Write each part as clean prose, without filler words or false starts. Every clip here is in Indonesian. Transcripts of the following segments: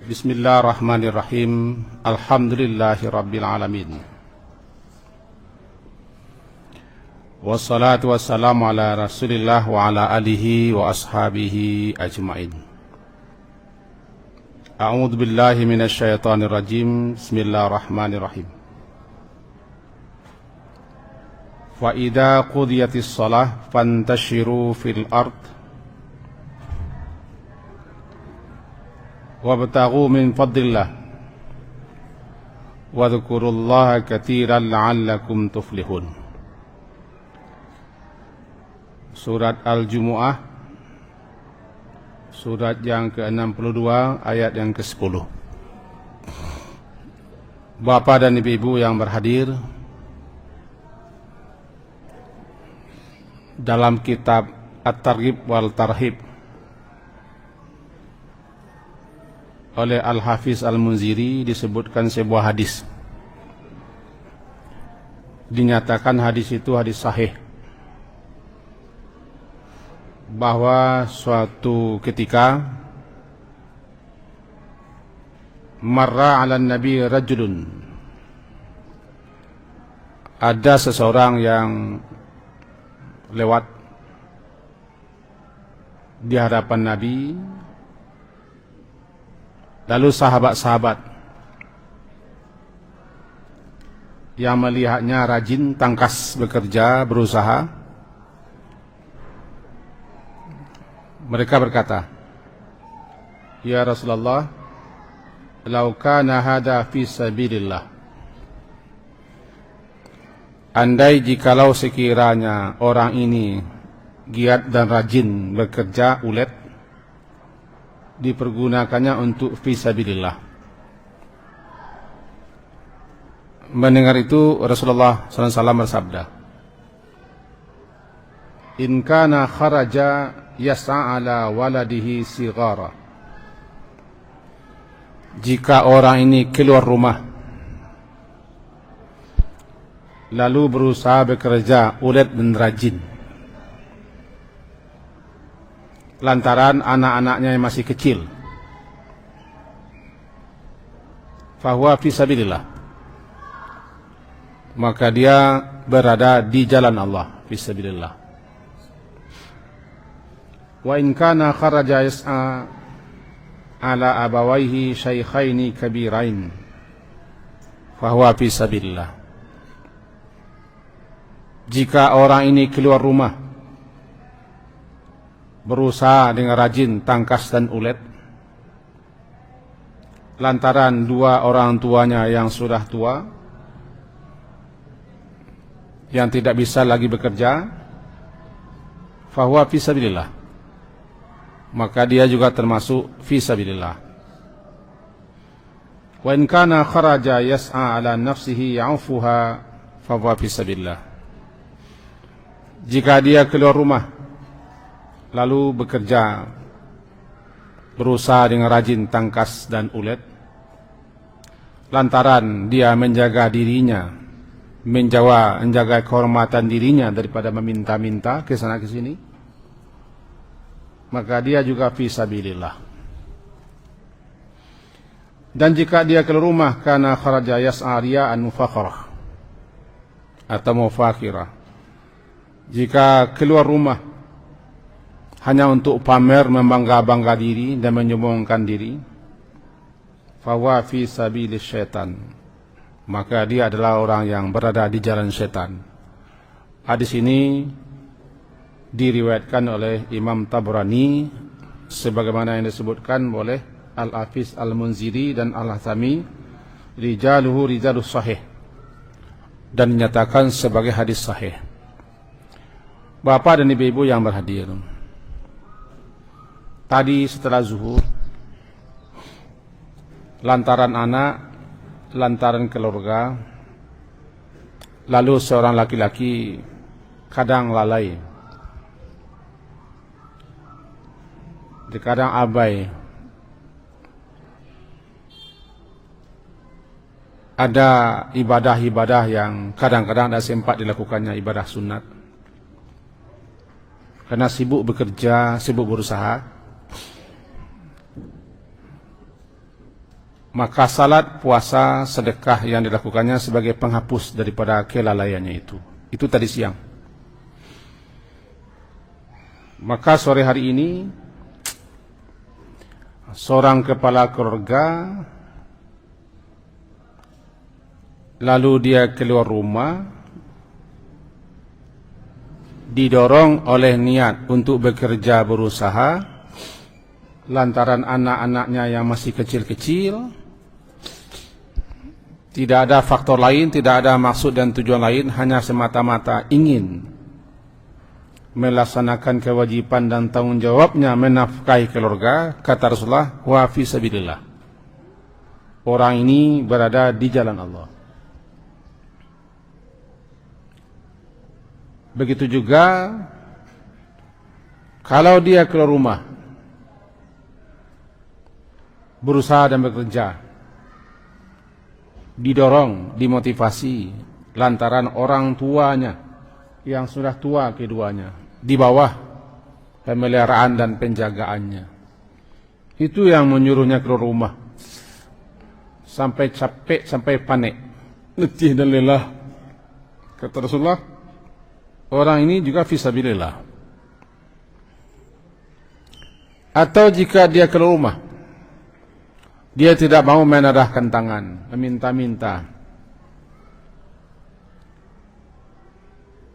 Bismillahirrahmanirrahim. Alhamdulillahirabbil alamin. Wassalatu wassalamu ala Rasulillah wa ala alihi wa ashabihi ajmain. A'udzu billahi minasy syaithanir rajim. Bismillahirrahmanirrahim. Fa idza qudiyatis shalah fantashiru fil ard wabtaghu min fadlillah wadhkurullaha katsiran la'allakum tuflihun. Surat Al-Jumu'ah, surat yang ke-62 ayat yang ke-10. Bapak dan ibu-ibu yang berhadir, dalam kitab At-Targhib wal Tarhib oleh Al-Hafiz Al-Munziri disebutkan sebuah hadis. Dinyatakan hadis itu hadis sahih, bahwa suatu ketika marra 'alan nabi rajulun, ada seseorang yang lewat di hadapan Nabi. Lalu sahabat-sahabat yang melihatnya rajin, tangkas bekerja, berusaha, mereka berkata, "Ya Rasulullah, lau kana hada fi sabilillah." Andai jikalau sekiranya orang ini giat dan rajin bekerja, ulet, dipergunakannya untuk fisabilillah. Mendengar itu Rasulullah SAW bersabda, "In kana kharaja yas'a ala waladihi sighara." Jika orang ini keluar rumah lalu berusaha bekerja ulet dan rajin, lantaran anak-anaknya yang masih kecil, fahuwa fisabilillah, maka dia berada di jalan Allah, fisabilillah. Wa in kana kharaja yas'a ala abawaihi syaikhaini kabirain, fahuwa fisabilillah. Jika orang ini keluar rumah berusaha dengan rajin, tangkas dan ulet, lantaran dua orang tuanya yang sudah tua, yang tidak bisa lagi bekerja, fahuwa fisabilillah, maka dia juga termasuk fisabilillah. Wa in kana kharaja yas'a ala nafsihi ya'ufuha, fahuwa fisabilillah. Jika dia keluar rumah lalu bekerja, berusaha dengan rajin, tangkas dan ulet, lantaran dia menjaga dirinya, menjaga kehormatan dirinya daripada meminta-minta ke sana ke sini, maka dia juga fisabilillah. Dan jika dia keluar rumah karena kharaja yas'a riya'an mufakharah atau mufakhirah, jika keluar rumah hanya untuk pamer, membangga-bangga diri dan menyombongkan diri, fahuwa fi sabilis syaitan, maka dia adalah orang yang berada di jalan syaitan. Hadis ini diriwayatkan oleh Imam Tabrani sebagaimana yang disebutkan oleh Al-Hafiz Al-Munziri dan Al-Hathami, rijaluhu rijalus sahih, dan dinyatakan sebagai hadis sahih. Bapak dan ibu-ibu yang berhadir, tadi setelah zuhur, lantaran anak, lantaran keluarga, lalu seorang laki-laki kadang lalai, kadang abai. Ada ibadah-ibadah yang kadang-kadang tidak sempat dilakukannya, ibadah sunat, karena sibuk bekerja, sibuk berusaha. maka salat, puasa, sedekah yang dilakukannya sebagai penghapus daripada kelalaiannya itu. Itu tadi siang. Maka sore hari ini seorang kepala keluarga lalu dia keluar rumah didorong oleh niat untuk bekerja berusaha lantaran anak-anaknya yang masih kecil-kecil, tidak ada faktor lain, tidak ada maksud dan tujuan lain, hanya semata-mata ingin melaksanakan kewajiban dan tanggung jawabnya menafkahi keluarga. Kata Rasulullah, wa fi sabilillah, orang ini berada di jalan Allah. Begitu juga kalau dia keluar rumah berusaha dan bekerja, didorong, dimotivasi lantaran orang tuanya yang sudah tua keduanya di bawah pemeliharaan dan penjagaannya. Itu yang menyuruhnya keluar rumah sampai capek, sampai panik. Letih dan lelah. Kata Rasulullah, orang ini juga fisabilillah. Atau jika dia keluar rumah, dia tidak mau menadahkan tangan, meminta-minta.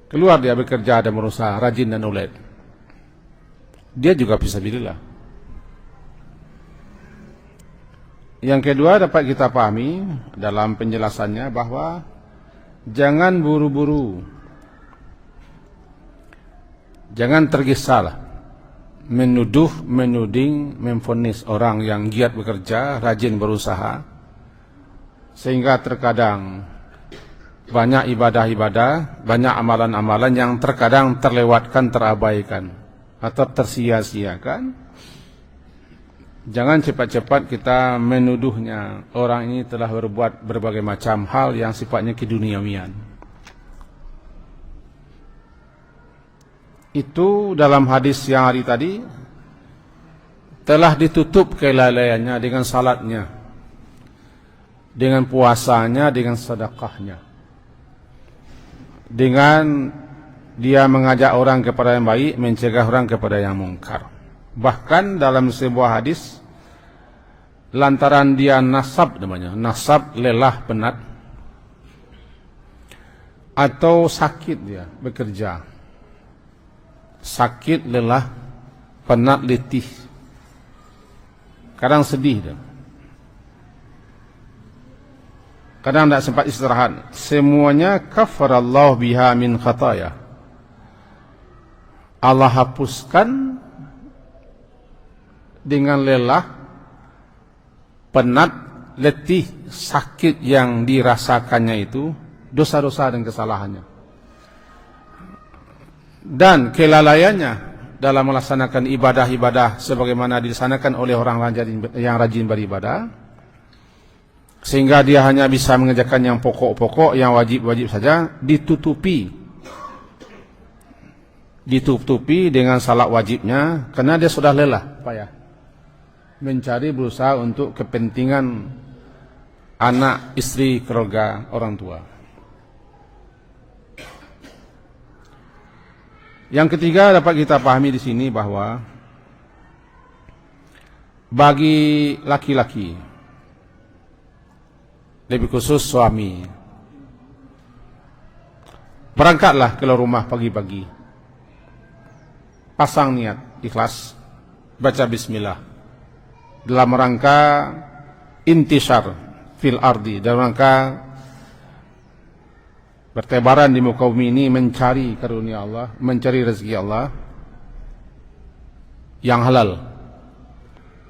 Keluar dia bekerja dan berusaha, rajin dan ulet. Dia juga fisabilillah. Yang kedua dapat kita pahami dalam penjelasannya bahwa jangan buru-buru, jangan tergesa-gesa menuduh, menuding, memvonis orang yang giat bekerja, rajin berusaha, sehingga terkadang banyak ibadah-ibadah, banyak amalan-amalan yang terkadang terlewatkan, terabaikan atau tersia-siakan. Jangan cepat-cepat kita menuduhnya, orang ini telah berbuat berbagai macam hal yang sifatnya keduniawian. Itu dalam hadis yang hari tadi telah ditutup kelalaiannya dengan salatnya, dengan puasanya, dengan sedekahnya, dengan dia mengajak orang kepada yang baik, mencegah orang kepada yang mungkar. Bahkan dalam sebuah hadis, lantaran dia nasab, namanya nasab, lelah, penat, atau sakit, dia bekerja sakit, lelah, penat, letih, kadang sedih dia, kadang tidak sempat istirahat, semuanya kafarallahu biha min khataya, Allah hapuskan dengan lelah, penat, letih, sakit yang dirasakannya itu, dosa-dosa dan kesalahannya dan kelalaiannya dalam melaksanakan ibadah-ibadah sebagaimana dilaksanakan oleh orang yang rajin beribadah, sehingga dia hanya bisa mengerjakan yang pokok-pokok, yang wajib-wajib saja, ditutupi dengan salat wajibnya, karena dia sudah lelah, payah mencari, berusaha untuk kepentingan anak, istri, keluarga, orang tua. Yang ketiga dapat kita pahami di sini bahwa bagi laki-laki, lebih khusus suami, berangkatlah keluar rumah pagi-pagi, pasang niat ikhlas, baca bismillah, dalam rangka intishar fil ardi, dalam rangka bertebaran di muka bumi ini, mencari karunia Allah, mencari rezeki Allah yang halal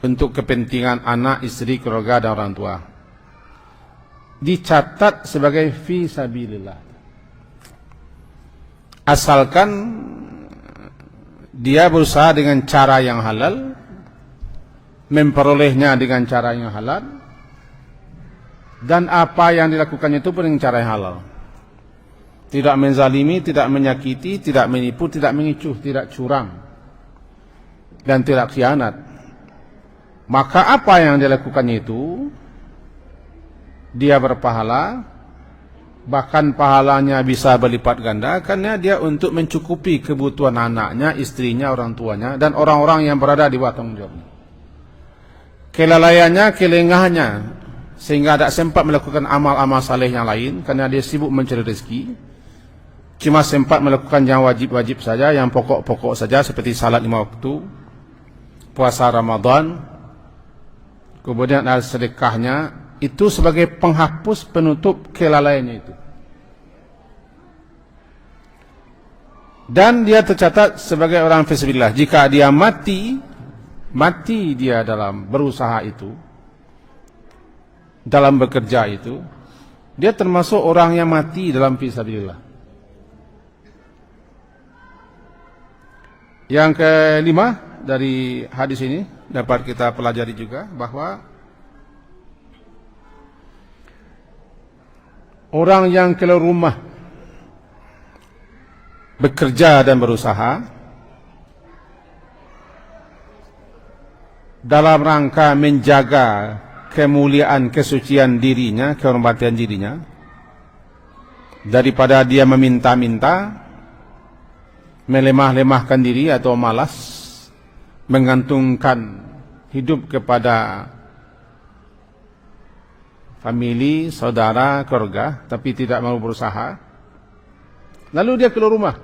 untuk kepentingan anak, istri, keluarga, dan orang tua. Dicatat sebagai fi sabilillah, asalkan dia berusaha dengan cara yang halal, memperolehnya dengan cara yang halal, dan apa yang dilakukannya itu dengan cara yang halal. Tidak menzalimi, tidak menyakiti, tidak menipu, tidak mengicuh, tidak curang, dan tidak khianat. Maka apa yang dilakukannya itu dia berpahala, bahkan pahalanya bisa berlipat ganda karena dia untuk mencukupi kebutuhan anaknya, istrinya, orang tuanya, dan orang-orang yang berada di bawah tanggung jawabnya. Kelalaiannya, kelengahnya, sehingga tidak sempat melakukan amal-amal saleh yang lain karena dia sibuk mencari rezeki, cuma sempat melakukan yang wajib-wajib saja, yang pokok-pokok saja seperti salat 5 waktu, puasa Ramadan, kemudian ada sedekahnya, itu sebagai penghapus penutup kelalaiannya itu. Dan dia tercatat sebagai orang fisabilillah. Jika dia mati dia dalam berusaha itu, dalam bekerja itu, dia termasuk orang yang mati dalam fisabilillah. Yang kelima dari hadis ini dapat kita pelajari juga bahwa orang yang keluar rumah bekerja dan berusaha dalam rangka menjaga kemuliaan, kesucian dirinya, kehormatan dirinya, daripada dia meminta-minta, melemah-lemahkan diri atau malas, menggantungkan hidup kepada famili, saudara, keluarga, tapi tidak mau berusaha. Lalu dia keluar rumah,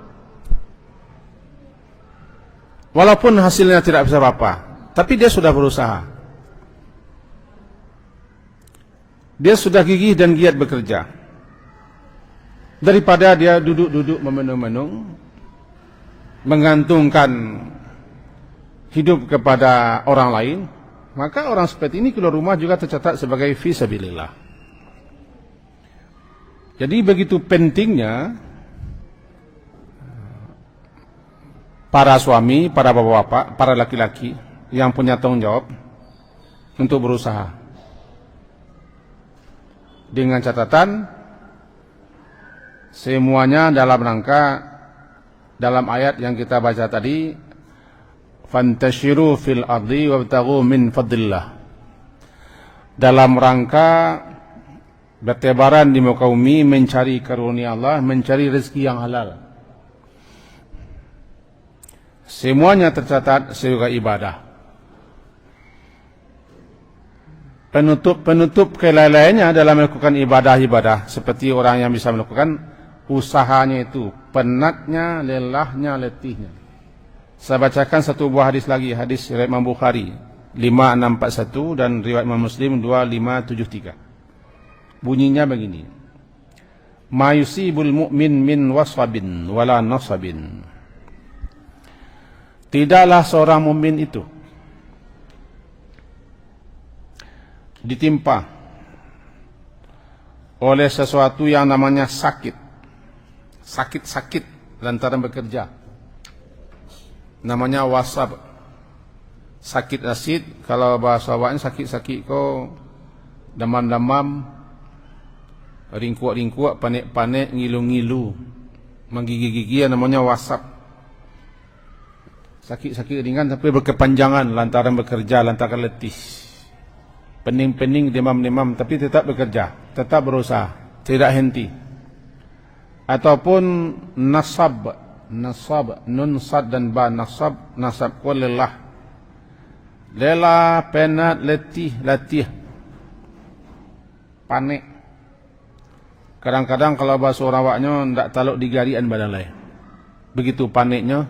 walaupun hasilnya tidak bisa apa-apa, tapi dia sudah berusaha. Dia sudah gigih dan giat bekerja. Daripada dia duduk-duduk memenung-menung, menggantungkan hidup kepada orang lain, maka orang seperti ini keluar rumah juga tercatat sebagai fisabilillah. Jadi begitu pentingnya para suami, para bapak-bapak, para laki-laki yang punya tanggung jawab untuk berusaha. Dengan catatan semuanya dalam rangka, dalam ayat yang kita baca tadi, fantashiru fil ardi wabtaghu min fadlillah, dalam rangka bertebaran di muka bumi, mencari karunia Allah, mencari rezeki yang halal. Semuanya tercatat sebagai ibadah. Penutup kelalaiannya dalam melakukan ibadah-ibadah, seperti orang yang bisa melakukan usahanya itu, penatnya, lelahnya, letihnya. Saya bacakan satu buah hadis lagi, hadis riwayat Imam Bukhari 5641 dan riwayat Imam Muslim 2573. Bunyinya begini: ma yusibul mu'min min wasabin wala nasabin. Tidaklah seorang mukmin itu ditimpa oleh sesuatu yang namanya sakit lantaran bekerja, namanya wasab, sakit asid. Kalau bahasa awaknya sakit-sakit ko, demam-demam, ringkuak-ringkuak, panik-panik, ngilu-ngilu, menggigi-gigi, namanya wasab. Sakit-sakit ringan tapi berkepanjangan lantaran bekerja, lantaran letih. Pening-pening, demam-demam, tapi tetap bekerja, tetap berusaha, tidak henti. Ataupun nasab, nun sad dan ba, nasab ko lelah, penat, letih, panik. Kadang-kadang kalau bahasa orang awaknya tidak taluk digarian badan lain. Begitu paniknya,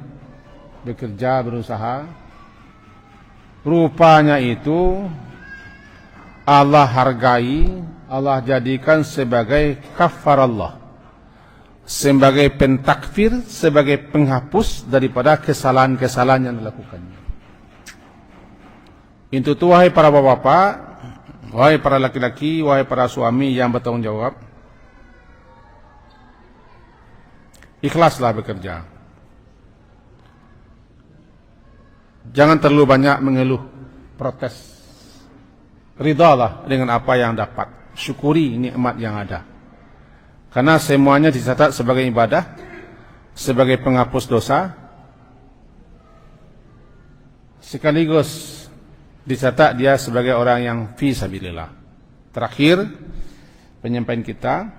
bekerja, berusaha. Rupanya itu Allah hargai, Allah jadikan sebagai kafarallah, sebagai pentakfir, sebagai penghapus daripada kesalahan-kesalahan yang dilakukannya. Itu tuh, wahai para bapak, wahai para laki-laki, wahai para suami yang bertanggung jawab, ikhlaslah bekerja. Jangan terlalu banyak mengeluh, protes. Ridhalah dengan apa yang dapat. Syukuri nikmat yang ada. Karena semuanya dicatat sebagai ibadah, sebagai penghapus dosa, sekaligus dicatat dia sebagai orang yang fi sabilillah. Terakhir, penyampaian kita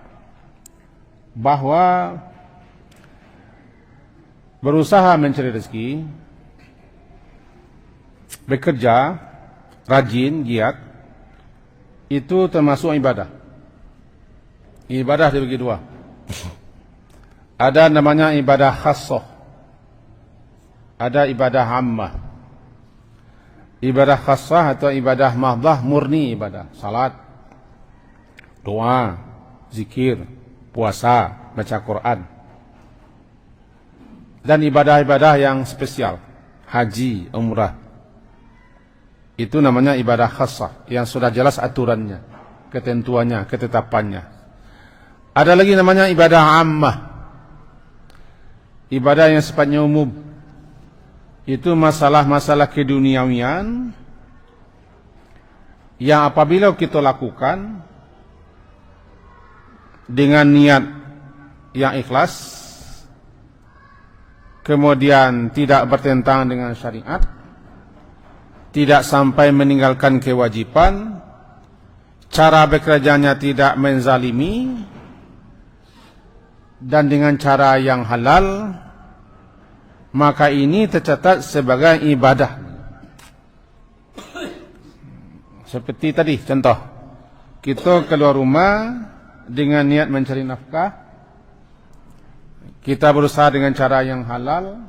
bahwa berusaha mencari rezeki, bekerja, rajin, giat, itu termasuk ibadah. Ibadah dibagi dua. Ada namanya ibadah khassah, ada ibadah ammah. Ibadah khassah atau ibadah mahdhah murni ibadah, salat, doa, zikir, puasa, baca Quran. Dan ibadah-ibadah yang spesial, haji, umrah. Itu namanya ibadah khassah, yang sudah jelas aturannya, ketentuannya, ketetapannya. Ada lagi namanya ibadah ammah, ibadah yang sifatnya umum. Itu masalah-masalah keduniawian yang apabila kita lakukan dengan niat yang ikhlas, kemudian tidak bertentangan dengan syariat, tidak sampai meninggalkan kewajiban, cara bekerjanya tidak menzalimi, dan dengan cara yang halal, maka ini tercatat sebagai ibadah. Seperti tadi contoh, kita keluar rumah dengan niat mencari nafkah, kita berusaha dengan cara yang halal,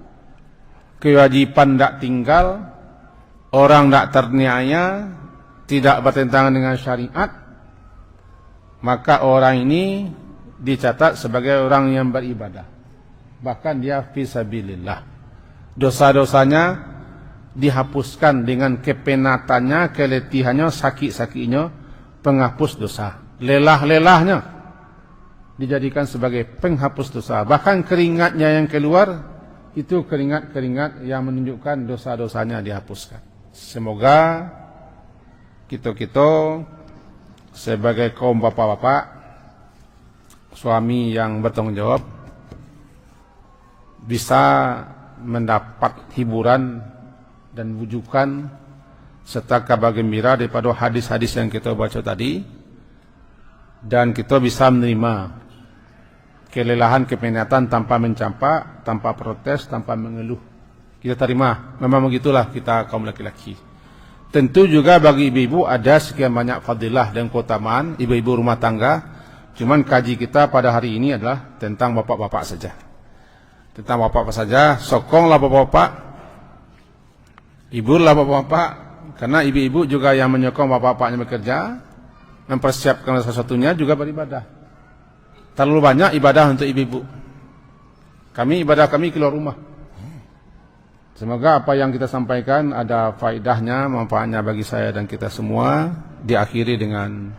kewajiban tidak tinggal, orang tidak terniaya, tidak bertentangan dengan syariat, maka orang ini dicatat sebagai orang yang beribadah. Bahkan dia fisabilillah. Dosa-dosanya dihapuskan dengan kepenatannya, keletihannya, sakit-sakitnya, penghapus dosa. Lelah-lelahnya dijadikan sebagai penghapus dosa. Bahkan keringatnya yang keluar itu keringat-keringat yang menunjukkan dosa-dosanya dihapuskan. Semoga kita sebagai kaum bapak-bapak, suami yang bertanggung jawab, bisa mendapat hiburan dan wujukan serta kabar gembira daripada hadis-hadis yang kita baca tadi, dan kita bisa menerima kelelahan, kepenatan tanpa mencampak, tanpa protes, tanpa mengeluh. Kita terima, memang begitulah kita kaum laki-laki. Tentu juga bagi ibu-ibu ada sekian banyak fadilah dan keutamaan ibu-ibu rumah tangga. Cuman kaji kita pada hari ini adalah tentang bapak-bapak saja. Tentang bapak-bapak saja, sokonglah bapak-bapak, hiburlah bapak-bapak, karena ibu-ibu juga yang menyokong bapak-bapaknya bekerja, mempersiapkan sesuatunya juga beribadah. Terlalu banyak ibadah untuk ibu-ibu. Ibadah kami keluar rumah. Semoga apa yang kita sampaikan ada faedahnya, manfaatnya bagi saya dan kita semua. Diakhiri dengan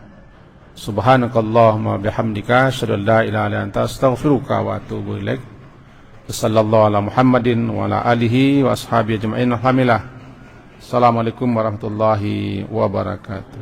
subhanakallahumma bihamdika asyhadu an la ilaha illa anta astaghfiruka wa atubu ilaik. Sallallahu ala Muhammadin wa ala alihi wa ashabihi ajma'in. Alhamdulillah. Assalamualaikum warahmatullahi wabarakatuh.